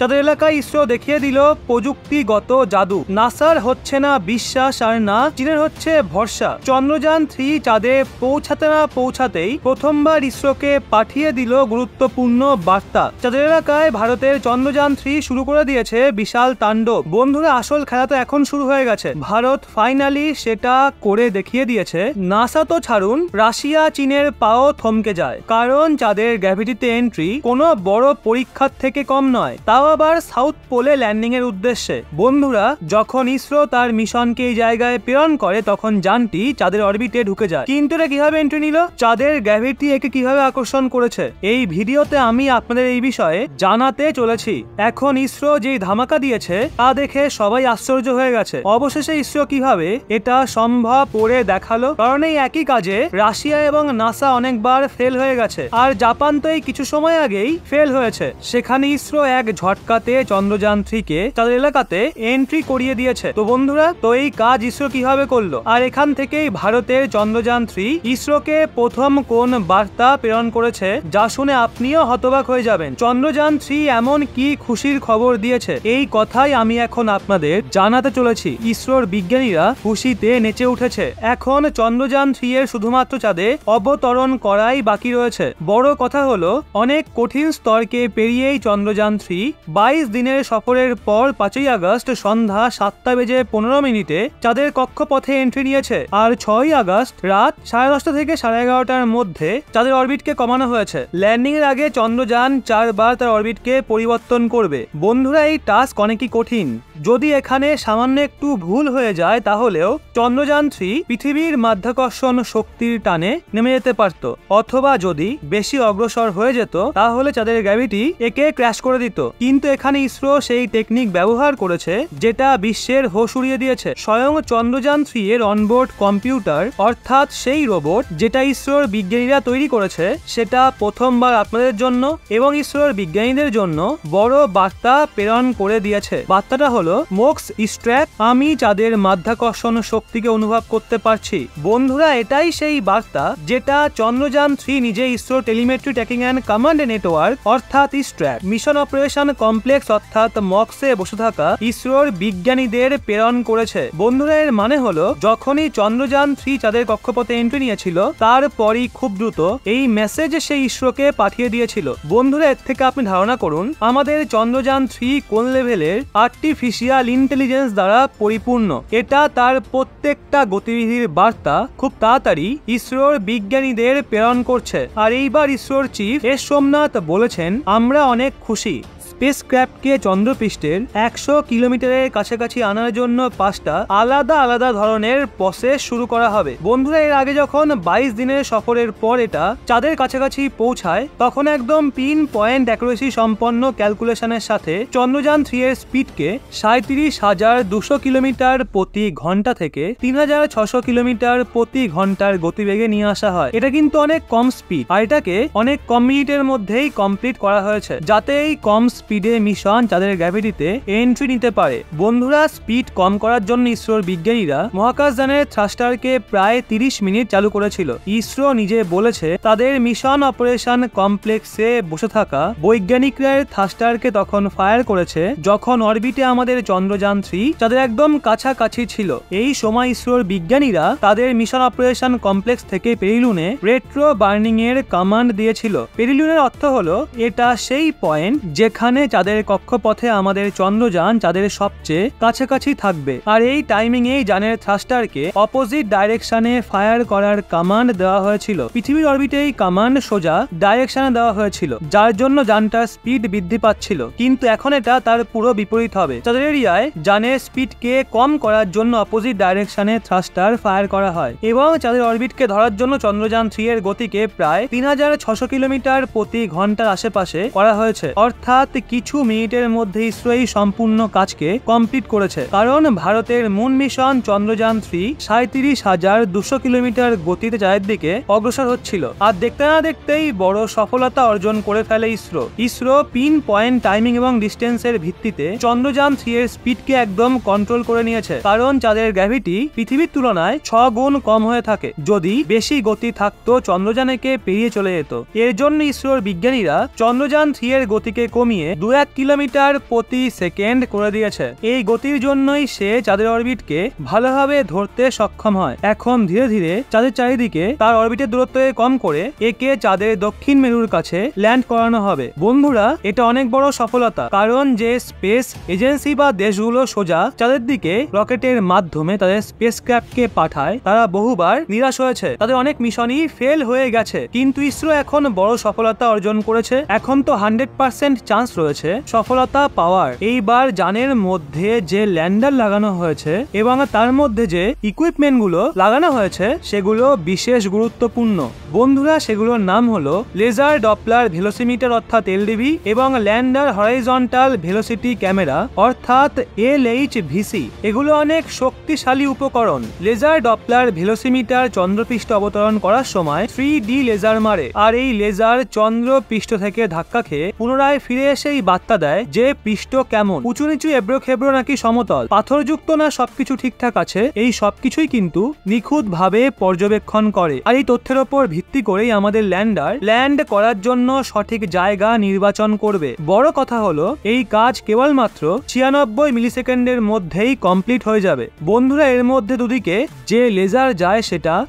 চাঁদের এলাকায় ইসরো দেখিয়ে দিল প্রযুক্তিগত জাদু। নাসার হচ্ছে না বিশ্বাস আর না চীনের হচ্ছে ভরসা। চন্দ্রযান 3 চাঁদে পৌঁছাতে না পৌঁছাতেই প্রথমবার ইসরোকে পাঠিয়ে দিল গুরুত্বপূর্ণ বার্তা। চাঁদের এলাকায় ভারতের চন্দ্রযান 3 শুরু করে দিয়েছে বিশাল তাণ্ডব। বন্ধুরা, আসল খেলা তো এখন শুরু হয়ে গেছে। ভারত ফাইনালি সেটা করে দেখিয়ে দিয়েছে। নাসা তো ছাড়ুন, রাশিয়া চীনের পাও থমকে যায়, কারণ চাঁদের গ্র্যাভিটিতে এন্ট্রি কোনো বড় পরীক্ষার থেকে কম নয়, তাও আবার সাউথ পোলে ল্যান্ডিং এর উদ্দেশ্যে। বন্ধুরা, যখন ইসরো তার মিশনকে এই জায়গায় প্রেরণ করে তখন যানটি চাঁদের অরবিটে ঢুকে যায়। কিন্তু এটা কিভাবে এন্ট্রি নিল, চাঁদের গ্র্যাভিটি একে কিভাবে আকর্ষণ করেছে, এই ভিডিওতে আমি আপনাদের এই বিষয়ে জানাতে চলেছি। এখন ইসরো যেই ধামাকা দিয়েছে তা দেখে সবাই আশ্চর্য হয়ে গেছে। অবশেষে ইসরো কিভাবে এটা সম্ভব করে দেখালো, কারণ এই একই কাজে রাশিয়া এবং নাসা অনেকবার ফেল হয়ে গেছে, আর জাপান তো এই কিছু সময় আগেই ফেল হয়েছে। সেখানে ইসরো এক ঝটকাতে চন্দ্রযান 3 কে চাঁদের এলাকাতে এন্ট্রি করিয়ে দিয়েছে। তো বন্ধুরা, তো এই কাজ ইসরো কিভাবে করলো, আর এখান থেকেই ভারতের চন্দ্রযান 3 ইসরোকে প্রথম কোন বার্তা প্রেরণ করেছে যা শুনে আপনিও হতবাক হয়ে যাবেন। চন্দ্রযান 3 এমন কি খুশির খবর দিয়েছে, এই কথাই আমি এখন আপনাদের জানাতে চলেছি। ইসরোর বিজ্ঞানীরা খুশিতে নেচে উঠেছে। এখন চন্দ্রযান 3 এর শুধুমাত্র চাঁদে অবতরণ করাই বাকি রয়েছে। বড় কথা হলো, অনেক কঠিন স্তরকে পেরিয়েই চন্দ্রযান 3 22 দিনের সফরের পর 5ই আগস্ট সন্ধ্যা 7:15 চাঁদের কক্ষপথে এন্ট্রি নিয়েছে। আর 6ই আগস্ট রাত 10:30 থেকে 11:30টার মধ্যে চাঁদের অরবিটকে কমানো হয়েছে। ল্যান্ডিং এর আগে চন্দ্রযান 4 বার তার অরবিটকে পরিবর্তন করবে। বন্ধুরা, এই টাস্ক অনেকই কঠিন। যদি এখানে সামান্য একটু ভুল হয়ে যায় তাহলেও চন্দ্রযান 3 পৃথিবীর মাধ্যাকর্ষণ শক্তির টানে নেমে যেতে পারত, অথবা যদি বেশি অগ্রসর হয়ে যেত তাহলে চাঁদের গ্র্যাভিটি একে ক্র্যাশ করে দিত। কিন্তু এখানে ইসরো সেই টেকনিক ব্যবহার করেছে যেটা বিশ্বের হোশ উড়িয়ে দিয়েছে। স্বয়ং চন্দ্রযান 3 এর অনবোর্ড কম্পিউটার, অর্থাৎ সেই রোবট যেটা ইসরোর বিজ্ঞানীরা তৈরি করেছে, সেটা প্রথমবার আপনাদের জন্য এবং ইসরোর বিজ্ঞানীদের জন্য বড় বার্তা প্রেরণ করে দিয়েছে। বার্তাটা হলো, মোক্স ইস্ট্র্যাক, আমি চাঁদের মাধ্যাকর্ষণ শক্তিকে অনুভব করতে পারছি। বন্ধুরা, এটাই সেই বার্তা যেটা চন্দ্রযান 3 নিজে ISRO telemetry tracking and command network অর্থাৎ ইস্ট্র্যাক মিশন অপারেশন কমপ্লেক্স অর্থাৎ মক্সে বসে থাকা ইসরোর বিজ্ঞানীদের প্রেরণ করেছে। বন্ধুরা, এর মানে হলো, যখনই চন্দ্রযান 3 চাঁদের কক্ষপথে এন্ট্রি নিয়েছিল তারপরই খুব দ্রুত এই মেসেজ সে ইসরোকে পাঠিয়ে দিয়েছিল। বন্ধুরা, এর থেকে আপনি ধারণা করুন আমাদের চন্দ্রযান 3 কোন লেভেলের আর্টিফিশিয়াল ইন্টেলিজেন্স দ্বারা পরিপূর্ণ। এটা তার প্রত্যেকটা গতিবিধির বার্তা খুব তাড়াতাড়ি ইসরোর বিজ্ঞানীদের প্রেরণ করছে। আর এইবার ইসরোর চিফ এস সোমনাথ বলেছেন, আমরা অনেক খুশি। স্পেসক্রাফটকে চন্দ্রপৃষ্ঠের 100 কিলোমিটারের কাছাকাছি আনার জন্য 5টা আলাদা আলাদা ধরনের প্রসেস শুরু করা হবে। বন্ধুরা, এর আগে যখন 22 দিনের সফরের পর এটা চাঁদের কাছাকাছি পৌঁছায় তখন একদম পিন পয়েন্ট অ্যাকুরেসি সম্পন্ন ক্যালকুলেশনের সাথে চন্দ্রযান 3 এর স্পিডকে 37,200 কিলোমিটার প্রতি ঘন্টা থেকে 3,600 কিলোমিটার প্রতি ঘন্টার গতিবেগে নিয়ে আসা হয়। এটা কিন্তু অনেক কম স্পিড, আর এটাকে অনেক কম মিনিটের মধ্যেই কমপ্লিট করা হয়েছে যাতে এই কম স্পিডে মিশন চাঁদের গ্র্যাভিটিতে এন্ট্রি নিতে পারে। বন্ধুরা, স্পিড কম করার জন্য ইসরোর বিজ্ঞানীরা মহাকাশযানের থ্রাস্টারকে প্রায় 30 মিনিট চালু করেছিল। ইসরো নিজে বলেছে তাদের মিশন অপারেশন কমপ্লেক্সে বসে থাকা বৈজ্ঞানিকরা থ্রাস্টারকে তখন ফায়ার করেছে যখন অরবিটে আমাদের চন্দ্রযান 3 চাঁদের একদম কাছাকাছি ছিল। এই সময় ইসরোর বিজ্ঞানীরা তাদের মিশন অপারেশন কমপ্লেক্স থেকে পেরিলুনে রেট্রো বার্নিং এর কমান্ড দিয়েছিল। পেরিলুনের অর্থ হলো, এটা সেই পয়েন্ট যেখানে চাঁদের কক্ষপথে আমাদের চন্দ্রযান চাঁদের সবচেয়ে কাছাকাছি থাকবে। আর এই টাইমিং এই যানের থ্রাস্টারকে অপোজিট ডাইরেকশনে ফায়ার করার কমান্ড দেওয়া হয়েছিল। পৃথিবীর অরবিটে এই কমান্ড সোজা ডাইরেকশনে দেওয়া হয়েছিল, যার জন্য যানটার স্পিড বৃদ্ধি পাচ্ছিল। কিন্তু এখন এটা তার পুরো বিপরীত হবে। চাঁদের এরিয়ায় যানের স্পিডকে কম করার জন্য অপোজিট ডাইরেকশনে থ্রাস্টার ফায়ার করা হয় এবং চাঁদের অরবিটকে ধরার জন্য চন্দ্রযান 3 এর গতিকে প্রায় 3,600 কিলোমিটার প্রতি ঘন্টার আশেপাশে করা হয়েছে। অর্থাৎ কিছু মিনিটের মধ্যে ইসরো এই সম্পূর্ণ কাজকে কমপ্লিট করেছে, কারণ ভারতের মুন মিশন চন্দ্রযান 3 37,200 কিলোমিটার গতিতে চাঁদের দিকে অগ্রসর হচ্ছিল। আর দেখতে না দেখতেই বড় সফলতা অর্জন করে ফেলে ISRO. ISRO pin point timing এবং ডিস্টেন্সের ভিত্তিতে চন্দ্রযান 3 এর স্পিডকে একদম কন্ট্রোল করে নিয়েছে, কারণ চাঁদের গ্র্যাভিটি পৃথিবীর তুলনায় 6 গুণ কম হয়ে থাকে। যদি বেশি গতি থাকতো চন্দ্রযানকে পেরিয়ে চলে যেত। এর জন্য ইসরোর বিজ্ঞানীরা চন্দ্রযান 3 এর গতিকে কমিয়ে 2-1 কিলোমিটার প্রতি সেকেন্ড করে দিয়েছে। এই গতির জন্যই সে চাঁদের অরবিটকে ভালোভাবে ধরতে সক্ষম হয়। এখন ধীরে ধীরে চাঁদের চারিদিকে তার অরবিটের দূরত্বকে কম করে একে চাঁদের দক্ষিণ মেরুর কাছে ল্যান্ড করানো হবে। বন্ধুরা, এটা অনেক বড় সফলতা, কারণ যে স্পেস এজেন্সি বা দেশগুলো সোজা চাঁদের দিকে রকেটের মাধ্যমে তাদের স্পেসক্রাফটকে পাঠায়, তারা বহুবার নিরাশ হয়েছে। তাদের অনেক মিশনই ফেল হয়ে গেছে, কিন্তু ইসরো এখন বড় সফলতা অর্জন করেছে। এখন তো 100% চান্স রয়েছে সফলতা পাওয়ার। এইবার যানের মধ্যে যে ল্যান্ডার লাগানো হয়েছে এবং তার মধ্যে যে ইকুইপমেন্ট গুলো লাগানো হয়েছে সেগুলো বিশেষ গুরুত্বপূর্ণ। বন্ধুরা, সেগুলোর নাম হলো লেজার ডপলার ভেলোসিমিটার অর্থাৎ এলডিভি এবং ল্যান্ডার হরাইজন্টাল ভেলোসিটি ক্যামেরা অর্থাৎ এলএইচভিসি। এগুলো অনেক শক্তিশালী উপকরণ। লেজার ডপলার ভেলোসিমিটার চন্দ্রপৃষ্ঠ অবতরণ করার সময় 3D লেজার মারে, আর এই লেজার চন্দ্রপৃষ্ঠ থেকে ধাক্কা খেয়ে পুনরায় ফিরে এসে এই বার্তা দেয় যে পৃষ্ঠ কেমন, উঁচু নিচু এবড়ো খেবড়ো নাকি সমতল, পাথরযুক্ত না সবকিছু ঠিকঠাক আছে। এই সবকিছুই কিন্তু নিখুঁত ভাবে পর্যবেক্ষণ করে, আর এই তথ্যের ওপর ভিত্তি করেই আমাদের ল্যান্ডার ল্যান্ড করার জন্য সঠিক জায়গা নির্বাচন করবে। বড় কথা হলো এই কাজ কেবলমাত্র 96 মিলিসেকেন্ডের মধ্যেই কমপ্লিট হয়ে যাবে। বন্ধুরা, এর মধ্যে দুদিকে যে লেজার যায়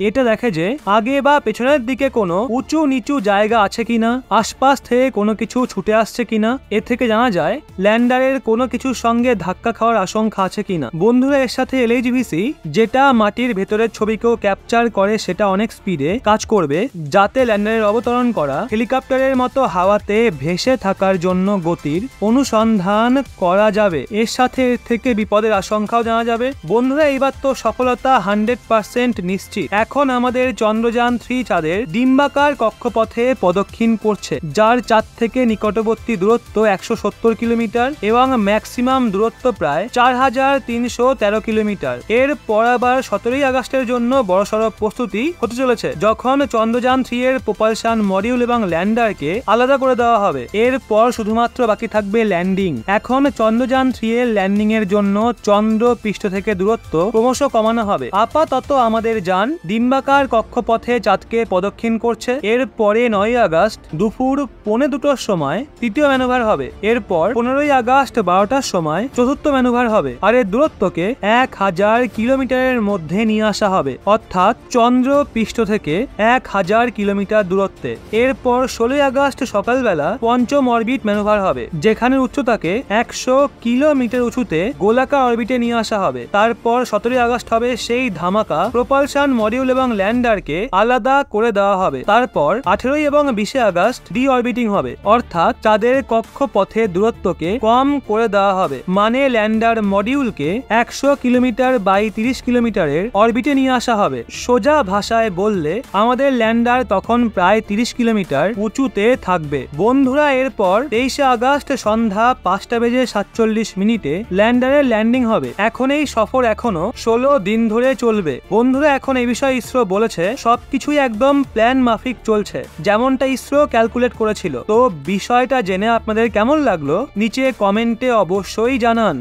এটা দেখে যে আগে বা পেছনের দিকে কোনো উঁচু নিচু জায়গা আছে কিনা, আশপাশ থেকে কোনো কিছু ছুটে আসছে কিনা। এর থেকে জানা যায় ল্যান্ডারের কোনো কিছুর সঙ্গে ধাক্কা খাওয়ার আশঙ্কা আছে কিনা। বন্ধুরা, এর সাথে এলএইচভিসি যেটা মাটির ভেতরের ছবিকেও ক্যাপচার করে সেটা অনেক স্পিডে কাজ করবে, যাতে ল্যান্ডারের অবতরণ করা হেলিকপ্টারের মতো হাওয়াতে ভেসে থাকার জন্য গতির অনুসন্ধান করা যাবে। এর সাথে এর থেকে বিপদের আশঙ্কাও জানা যাবে। বন্ধুরা, এইবার তো সফলতা 100% নিশ্চিত। এখন আমাদের চন্দ্রযান 3 চাঁদের ডিম্বাকার কক্ষপথে প্রদক্ষিণ করছে, যার চাঁদ থেকে নিকটবর্তী দূরত্ব 170 কিলোমিটার এবং ম্যাক্সিমাম দূরত্ব প্রায় 4313 কিলোমিটার। এর পর আবার 17 আগস্টের জন্য বড়সড় প্রস্তুতি হতে চলেছে, যখন চন্দ্রযান 3 এর প্রপালশন মডিউল এবং ল্যান্ডারকে আলাদা করে দেওয়া হবে। এরপর শুধুমাত্র বাকি থাকবে ল্যান্ডিং। এখন চন্দ্রযান 3 এর ল্যান্ডিং এর জন্য চন্দ্র পৃষ্ঠ থেকে দূরত্ব ক্রমশ কমানো হবে। আপাতত আমাদের যান ডিম্বাকার কক্ষপথে চাঁদকে প্রদক্ষিণ করছে। এরপরে 9 আগস্ট দুপুর 1:45 সময় তৃতীয় ম্যানুভার হবে। এরপর 15 আগস্ট 12টার সময় চতুর্থ ম্যানুভার হবে, আর এর দূরত্বকে 1000 কিলোমিটারের মধ্যে নিয়ে আসা হবে, অর্থাৎ চন্দ্র পৃষ্ঠ থেকে 1000 কিলোমিটার দূরত্বে। এরপর 16 আগস্ট সকালবেলা পঞ্চম অরবিট ম্যানুভার হবে, যেখানে উচ্চতাকে 100 কিলোমিটার উঁচুতে গোলাকার অরবিটে নিয়ে আসা হবে। তারপর 17 আগস্ট হবে সেই ধামাকা, প্রপালশন মডিউল এবং ল্যান্ডারকে আলাদা করে দেওয়া হবে। তারপর 18 এবং 20 আগস্ট ডি অরবিটিং হবে, অর্থাৎ চাঁদের কক্ষপথে দূরত্বকে কম করে দেওয়া হবে, মানে ল্যান্ডার মডিউলকে 100 কিলোমিটার বাই 30 কিলোমিটারের অরবিটে নিয়ে আসা হবে। সোজা ভাষায় বললে আমাদের ল্যান্ডার তখন প্রায় 30 কিলোমিটার উঁচুতে থাকবে। বন্ধুরা, এরপর 23 আগস্ট সন্ধ্যা 5:47 ল্যান্ডারের ল্যান্ডিং হবে। এখন এই সফর এখনো 16 দিন ধরে চলবে। বন্ধুরা, এখন এই বিষয়ে ইসরো বলেছে সবকিছুই একদম প্ল্যান মাফিক চলছে, যেমনটা ইসরো ক্যালকুলেট করেছিল। তো বিষয়টা জেনে আপনাদের কেমন লাগলো নিচে কমেন্টে অবশ্যই জানান।